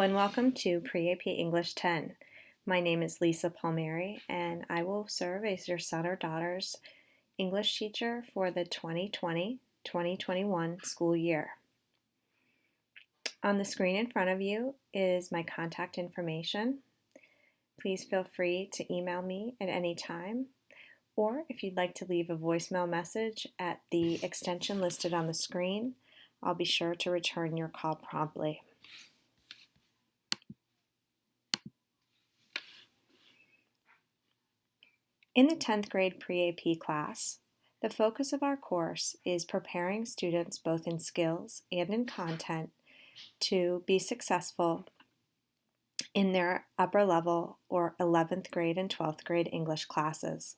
And welcome to Pre-AP English 10. My name is Lisa Palmieri and I will serve as your son or daughter's English teacher for the 2020-2021 school year. On the screen in front of you is my contact information. Please feel free to email me at any time, or if you'd like to leave a voicemail message at the extension listed on the screen, I'll be sure to return your call promptly. In the 10th grade pre-AP class, the focus of our course is preparing students both in skills and in content to be successful in their upper level or 11th grade and 12th grade English classes.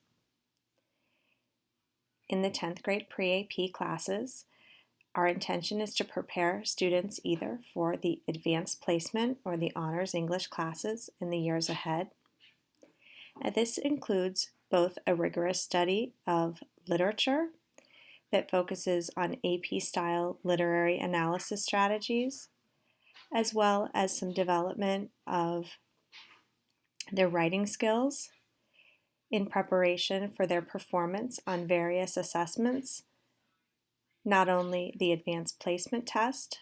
In the 10th grade pre-AP classes, our intention is to prepare students either for the advanced placement or the honors English classes in the years ahead. And this includes both a rigorous study of literature that focuses on AP-style literary analysis strategies, as well as some development of their writing skills in preparation for their performance on various assessments, not only the advanced placement test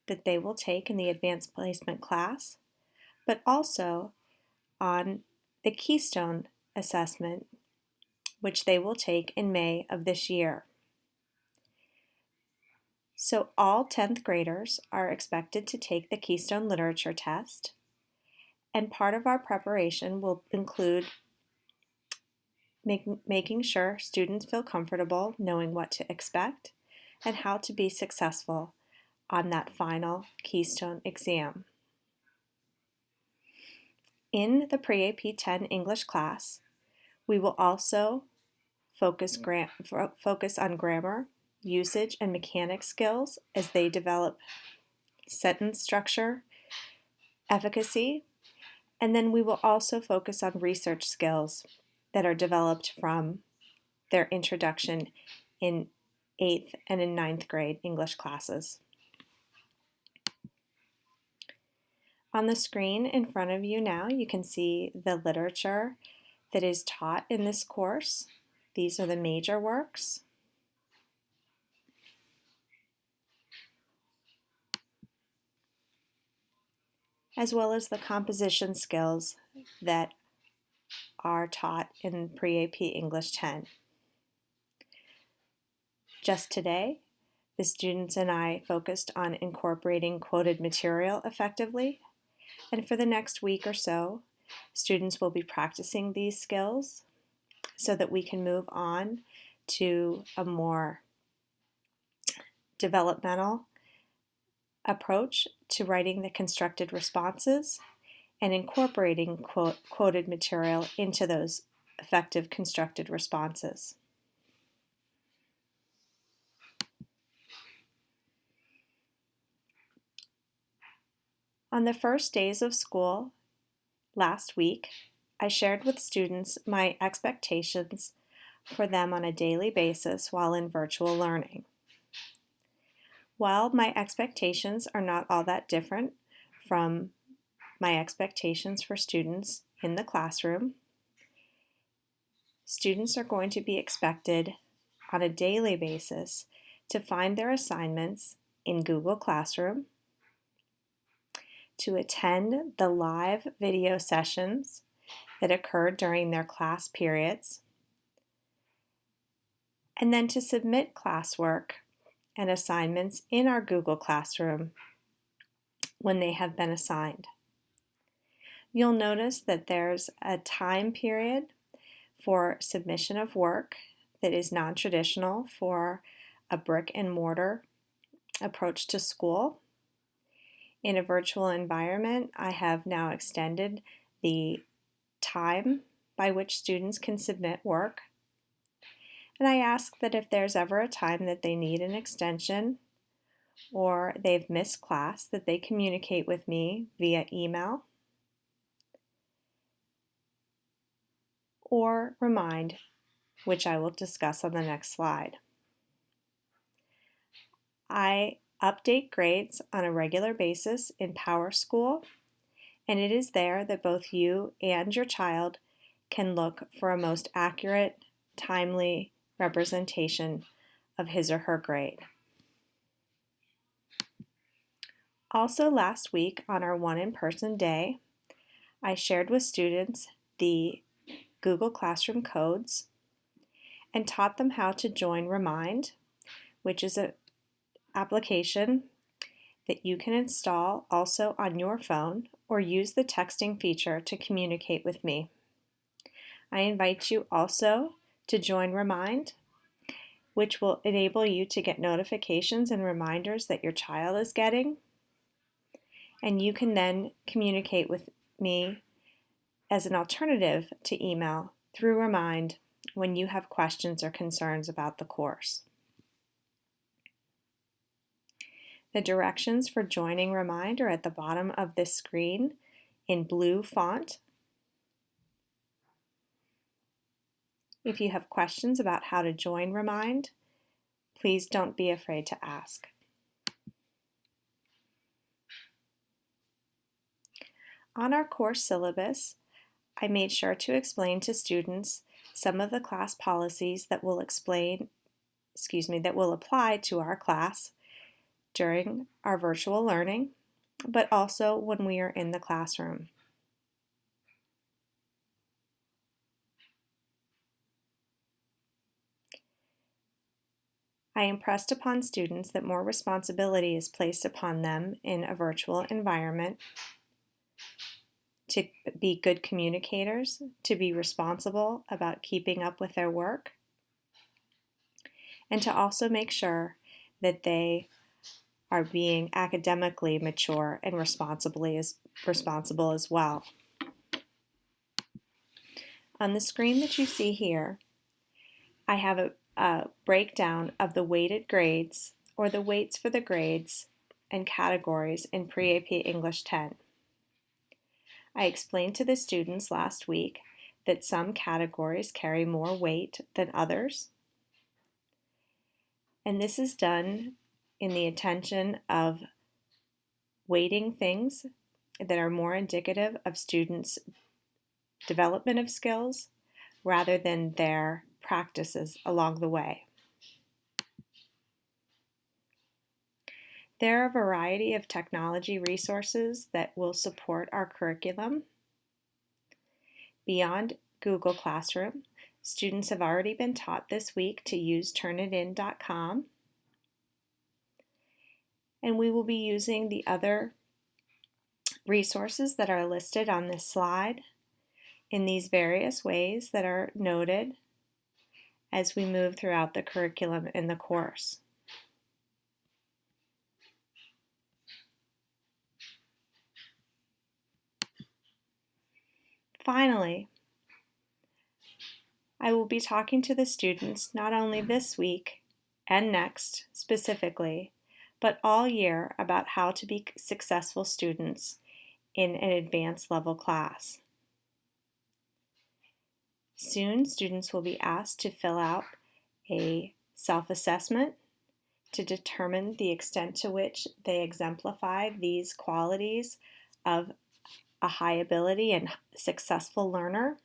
that they will take in the advanced placement class, but also on the Keystone assessment, which they will take in May of this year. So all 10th graders are expected to take the Keystone Literature Test, and part of our preparation will include making sure students feel comfortable knowing what to expect and how to be successful on that final Keystone exam. In the Pre-AP 10 English class, we will also focus on grammar, usage, and mechanics skills as they develop sentence structure, efficacy, and then we will also focus on research skills that are developed from their introduction in 8th and in 9th grade English classes. On the screen in front of you now, you can see the literature that is taught in this course. These are the major works. As well as the composition skills that are taught in Pre-AP English 10. Just today, the students and I focused on incorporating quoted material effectively, and for the next week or so, students will be practicing these skills so that we can move on to a more developmental approach to writing the constructed responses and incorporating quoted material into those effective constructed responses. On the first days of school last week, I shared with students my expectations for them on a daily basis while in virtual learning. While my expectations are not all that different from my expectations for students in the classroom, students are going to be expected on a daily basis to find their assignments in Google Classroom, to attend the live video sessions that occur during their class periods, and then to submit classwork and assignments in our Google Classroom when they have been assigned. You'll notice that there's a time period for submission of work that is non-traditional for a brick and mortar approach to school. In a virtual environment, I have now extended the time by which students can submit work. And I ask that if there's ever a time that they need an extension or they've missed class, that they communicate with me via email or remind, which I will discuss on the next slide. I update grades on a regular basis in PowerSchool, and it is there that both you and your child can look for a most accurate, timely representation of his or her grade. Also last week on our one in-person day, I shared with students the Google Classroom codes and taught them how to join Remind, which is an application that you can install also on your phone or use the texting feature to communicate with me. I invite you also to join Remind, which will enable you to get notifications and reminders that your child is getting, and you can then communicate with me as an alternative to email through Remind when you have questions or concerns about the course. The directions for joining Remind are at the bottom of this screen in blue font. If you have questions about how to join Remind, please don't be afraid to ask. On our course syllabus, I made sure to explain to students some of the class policies that will apply to our class during our virtual learning, but also when we are in the classroom. I impressed upon students that more responsibility is placed upon them in a virtual environment to be good communicators, to be responsible about keeping up with their work, and to also make sure that they are being academically mature and responsible as well. On the screen that you see here, I have a breakdown of the weighted grades, or the weights for the grades and categories in Pre-AP English 10. I explained to the students last week that some categories carry more weight than others, and this is done in the intention of weighting things that are more indicative of students' development of skills rather than their practices along the way. There are a variety of technology resources that will support our curriculum. Beyond Google Classroom, students have already been taught this week to use Turnitin.com, and we will be using the other resources that are listed on this slide in these various ways that are noted as we move throughout the curriculum in the course. Finally, I will be talking to the students not only this week and next specifically, but all year about how to be successful students in an advanced level class. Soon, students will be asked to fill out a self-assessment to determine the extent to which they exemplify these qualities of a high ability and successful learner.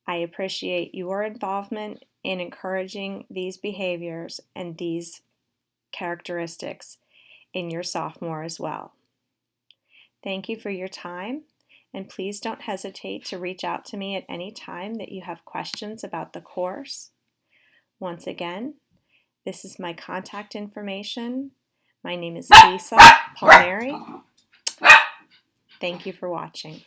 I appreciate your involvement in encouraging these behaviors and these characteristics in your sophomore as well. Thank you for your time, and please don't hesitate to reach out to me at any time that you have questions about the course. Once again, this is my contact information. My name is Lisa Palmieri. Thank you for watching.